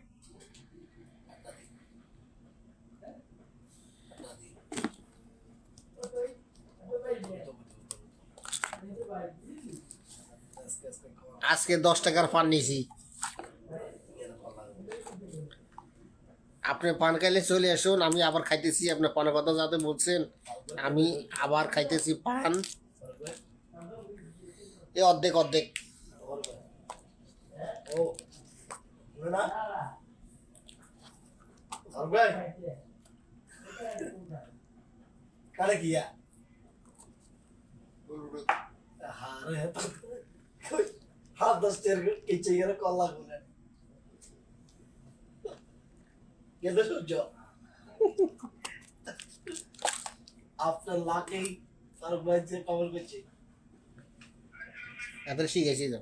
আজকে 10 টাকার পান নিয়েছি। আপনি পান খাইলে চলে আসুন, আমি আবার খাইতেছি। আপনি পানের কথা যাতে বলছেন, আমি আবার খাইতেছি পান। এ অর্ধেক অর্ধেক। ও না আর ভাই কারে কিয়া হারে হাত দস্তের কিচ্ছে গেলে কল্লা গুলেন কেঁদে সহ্য আপনার লাকেই তার ভাই যে কবর করছে এত শিখেছি তো।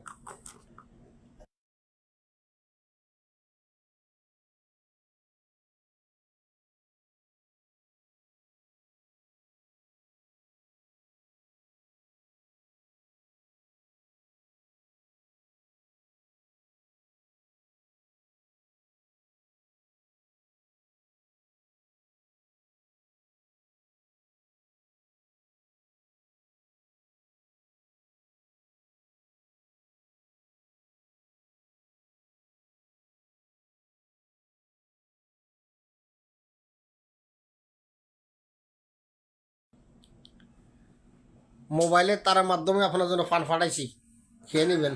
মোবাইলের তারের মাধ্যমে আপনার জন্য ফান ফাটাইছি, খেয়ে নেবেন।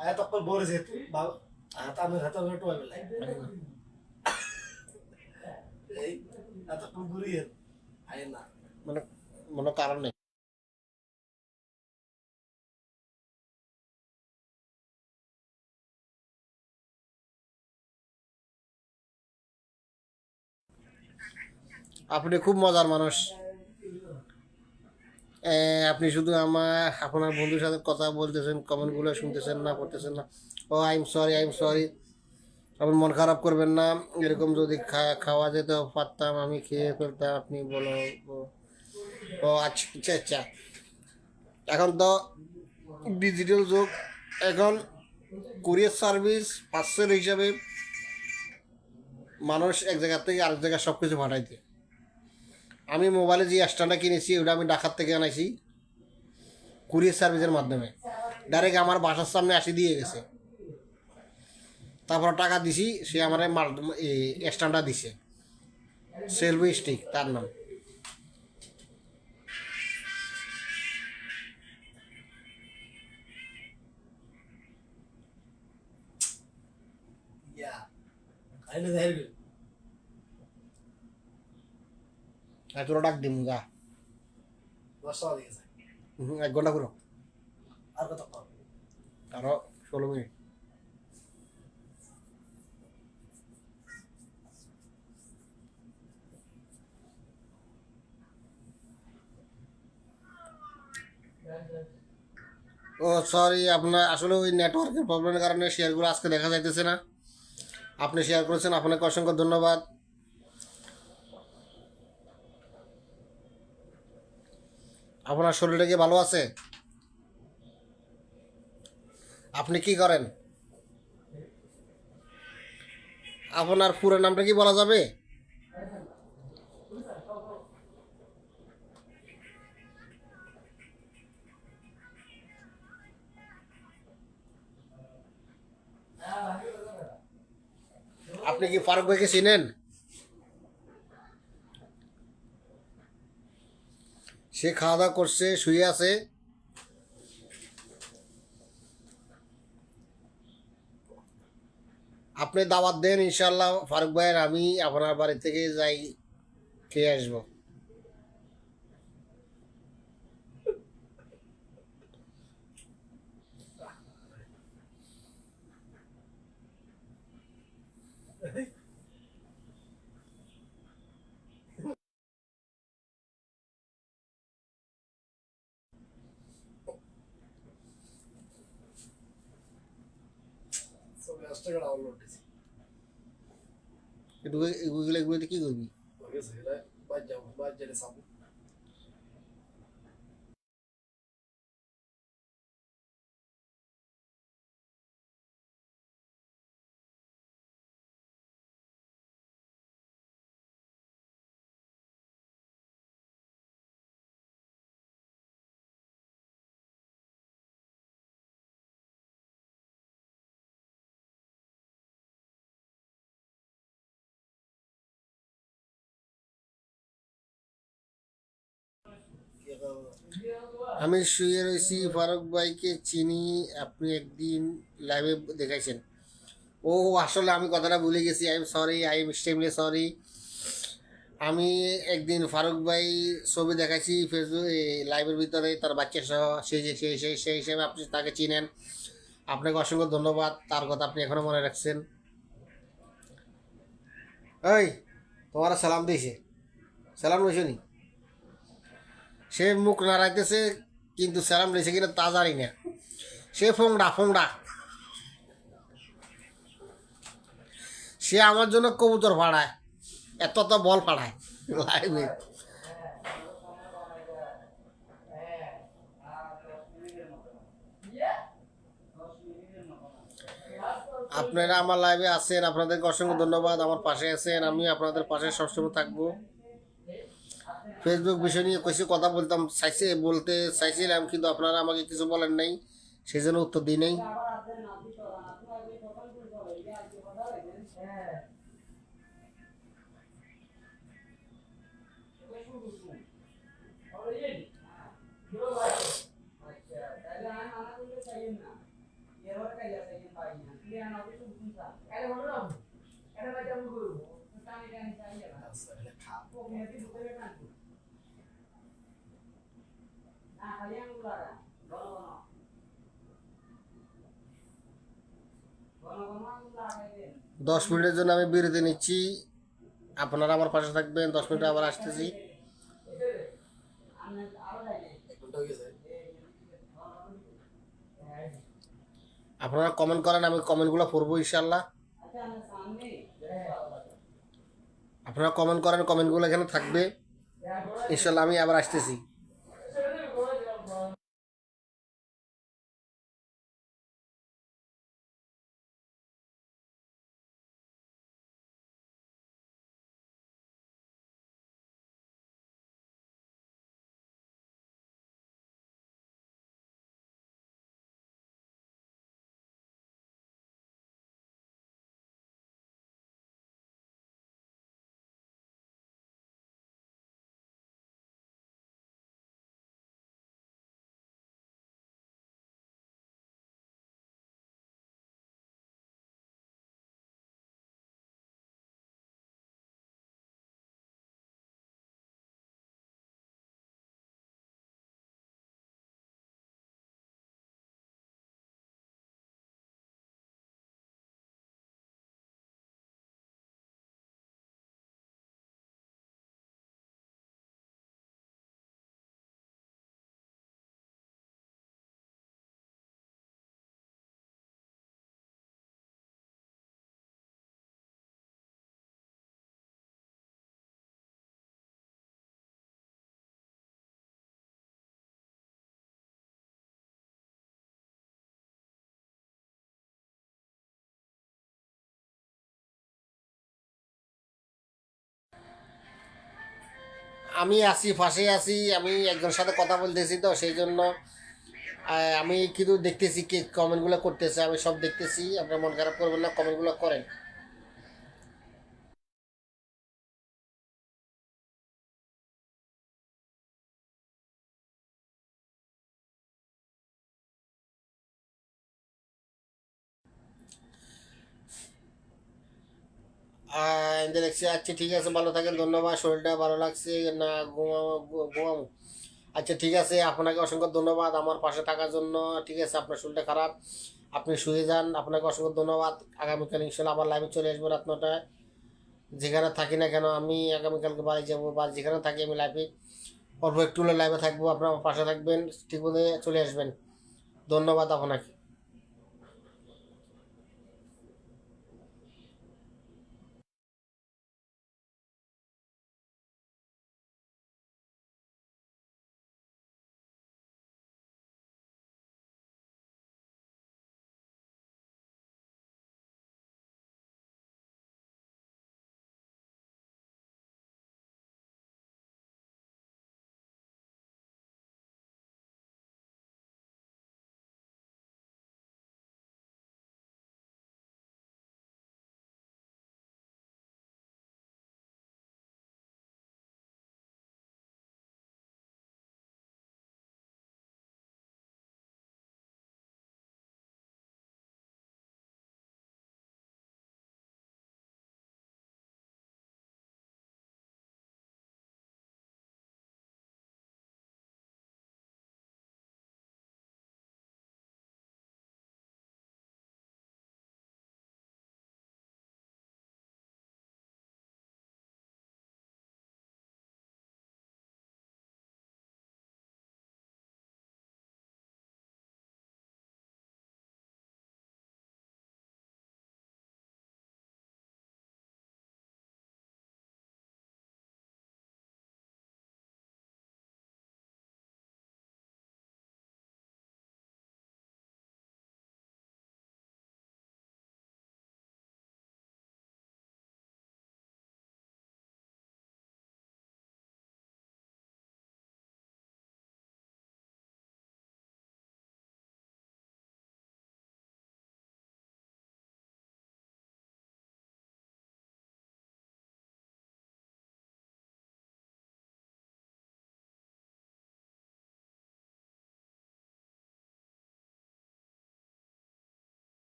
আয়া তখন বলে যেত হাত আমি হাতে টোয়া বেলায় এই এতক্ষণ ঘুরিয়ে আয় না মানে কোনো কারণ নেই। আপনি খুব মজার মানুষ। আপনি শুধু আপনার বন্ধুর সাথে কথা বলতেছেন, কমেন্টগুলো শুনতেছেন না, করতেছেন না। ও I am sorry, I am sorry. আপনি মন খারাপ করবেন না। এরকম যদি খাওয়া যেত পারতাম, আমি খেয়ে ফেলতাম। আপনি বলো ও আচ্ছা আচ্ছা আচ্ছা। এখন তো ডিজিটাল যুগ, এখন কুরিয়ার সার্ভিস পার্সেল হিসাবে মানুষ এক জায়গা থেকে আরেক জায়গায় সব কিছু পাঠাইতে। আমি মোবাইলে যে স্ট্যান্ডটা কিনেছি ওটা আমি ঢাকার থেকে আনাইছি কুরিয়ার সার্ভিসের মাধ্যমে। ডাইরেক্ট আমার বাসার সামনে আসি দিয়ে গেছে। তারপর টাকা দিছি, সে আমার স্ট্যান্ডটা দিছে, সেলফি স্টিক তার নাম। ইয়া আইলে যাই গে তোরা ডাক দিম যা। 10 টাকা দিয়ে যায় 1 ঘন্টা পুরো, আর কত পাবো আরো 16 মিনিট। ও সরি, আপনার আসলে ওই নেটওয়ার্কের প্রবলেমের কারণে শেয়ারগুলো আজকে দেখা যাইতেছে না। আপনি শেয়ার করেছেন, আপনাকে অসংখ্য ধন্যবাদ। আপনার শরীরটা কি ভালো আছে? আপনি কি করেন? আপনার পুরো নামটা কি বলা যাবে? আপনি কি ফারুক ভাইকে চিনেন? সে খাওয়া দাওয়া করছে, শুয়ে আছে। আপনি দাওয়াত দেন, ইনশাল্লাহ ফারুক ভাইয়ের আমি আপনার বাড়ি থেকে যাই, খেয়ে আসবো। সব 10 টাকা ডাউনলোড দিছি এগুলোতে কি করবি? ওকে সেটা বাদ যাবে সাবু আমি শুয়ে রয়েছি, ফারুক ভাইকে চিনি, আপনি একদিন লাইভে দেখাইছেন। ও আসলে আমি কথাটা ভুলে গেছি, I am sorry, I am extremely sorry. আমি একদিন ফারুক ভাই ছবি দেখাইছি ফেসবুক লাইভের ভিতরে, তার বাচ্চা সহ, সেই হিসেবে আপনি তাকে চিনেন। আপনাকে অসংখ্য ধন্যবাদ, তার কথা আপনি এখনো মনে রাখছেন। এই তোমার সালাম দিয়েছে। স্যালাম লইছে নি? সে মুখ নাড়াইতেছে কিন্তু স্যালাম লইছে কিনা তা জানি না। সে ফোংডা ফোংডা, সে আমার জন্য কবুতর ফাড়ায়, এত বল ফাড়ায় লাইভে। আপনারা আমার লাইভে আছেন, আপনাদেরকে অসংখ্য ধন্যবাদ। আমার পাশে আছেন, আমি আপনাদের পাশে সবসময় থাকবো। ফেসবুক বিষয় নিয়ে কিছু কথা বলতে চাইছিলাম, কিন্তু আপনারা আমাকে কিছু বলেন নাই, সেই জন্য উত্তর দিই নাই। দশ মিনিটের জন্য আমি বিরতি নিচ্ছি, আপনারা আমার পাশে থাকবেন। 10 মিনিটে আবার আসতেছি। আপনারা কমেন্ট করেন, আমি কমেন্টগুলো পড়বো ইনশাল্লাহ। আপনারা কমেন্ট করেন, কমেন্টগুলো এখানে থাকবে ইনশাল্লাহ। আমি আবার আসতেছি। আমি আছি, ফাঁসে আছি, আমি একজনের সাথে কথা বলতেছি, তো সেই জন্য আমি কিন্তু দেখতেছি কে কমেন্টগুলো করতেছে, আমি সব দেখতেছি। আপনার মন খারাপ করবেন না, কমেন্টগুলো করেন। এদের দেখছি। আচ্ছা ঠিক আছে, ভালো থাকেন, ধন্যবাদ। শরীরটা ভালো লাগছে না, ঘুমাবো? আচ্ছা ঠিক আছে, আপনাকে অসংখ্য ধন্যবাদ আমার পাশে থাকার জন্য। ঠিক আছে, আপনার শরীরটা খারাপ, আপনি শুয়ে যান। আপনাকে অসংখ্য ধন্যবাদ। আগামীকাল ইনশাল্লাহ আবার লাইভে চলে আসবো রাত 9টায়। যেখানে থাকি না কেন, আমি আগামীকালকে বাড়ি যাবো, বা যেখানে থাকি আমি লাইভে অল্প একটু লাইভে থাকবো। আপনার আমার পাশে থাকবেন, ঠিক মতো চলে আসবেন। ধন্যবাদ আপনাকে।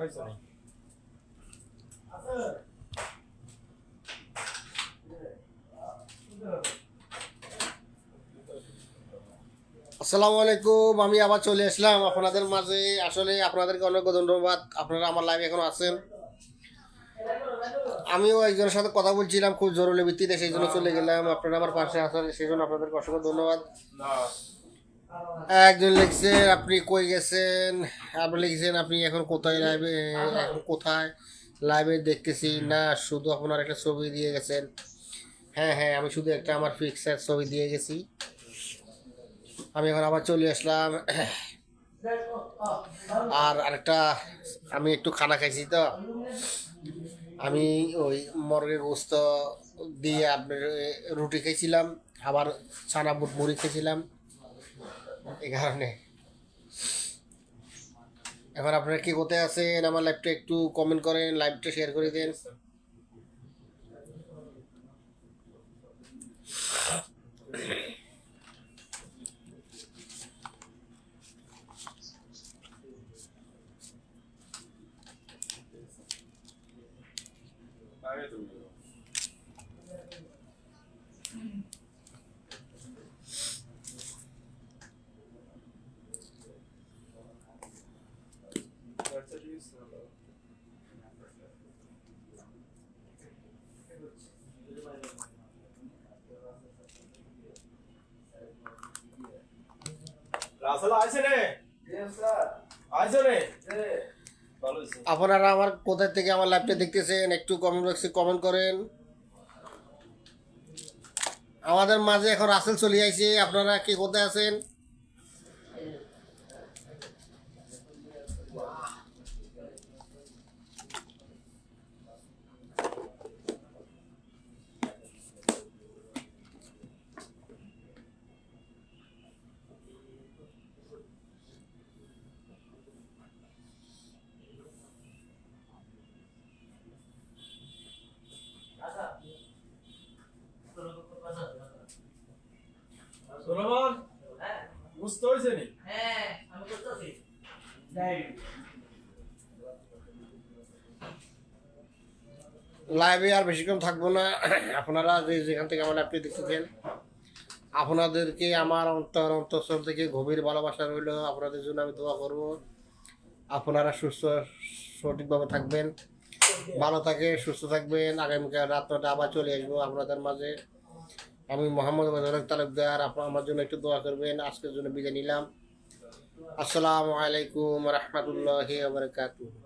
আসসালামু আলাইকুম, আমি আবার চলে আসলাম আপনাদের মাঝে। আসলে আপনাদেরকে অনেক ধন্যবাদ, আপনারা আমার লাইভে এখন আছেন। আমিও একজনের সাথে কথা বলছিলাম খুব জরুরি ভিত্তিতে, সেই জন্য চলে গেলাম। আপনারা আমার পাশে আছেন, সেই জন্য আপনাদেরকে অসংখ্য ধন্যবাদ। একজন লিখছেন আপনি কই গেছেন, আপনি লিখছেন আপনি এখন কোথায় লাইভে, এখন কোথায় লাইভে দেখতেছি না, শুধু আপনার একটা ছবি দিয়ে গেছেন। হ্যাঁ হ্যাঁ, আমি শুধু একটা আমার ফিক্সার ছবি দিয়ে গেছি। আমি এখন আবার চলে আসলাম। আর আরেকটা, আমি একটু খানা খাইছি তো, আমি ওই মর্গের গোস্ত দিয়ে আপনার রুটি খেয়েছিলাম, আবার ছানা বুট মুড়ি খেয়েছিলাম, এই কারণে। এখন আপনারা কি কোথায় আছেন, আমার লাইভটা একটু কমেন্ট করেন, লাইভটা শেয়ার করে দেন। আপনারা আমার কোথা থেকে আমার লাইভটা দেখতেছেন একটু কমেন্ট বক্সে কমেন্ট করেন। আমাদের মাঝে এখন রাসেল চলে আইছে, আপনারা কি কোথায় আছেন? সোলোমন বুঝতে হয়েছে নি? হ্যাঁ আমি করতেছি লাইভে আর বেশিক্ষণ থাকবো না। আপনারা যেখান থেকে আমার লাইভটি দেখতেছেন, আপনাদেরকে আমার অন্তঃস্থল থেকে গভীর ভালোবাসা রইল। আপনাদের জন্য আমি দোয়া করব, আপনারা সুস্থ সঠিকভাবে থাকবেন, ভালো থাকে, সুস্থ থাকবেন। আগামীকাল রাত 9টা আবার চলে আসবো আপনাদের মাঝে। আমি মোহাম্মদ তালুকদার, আপনার আমার জন্য একটু দোয়া করবেন। আজকের জন্য বিদায় নিলাম। আসসালামু আলাইকুম রহমতুল্লাহি ওয়া বারাকাতুহু।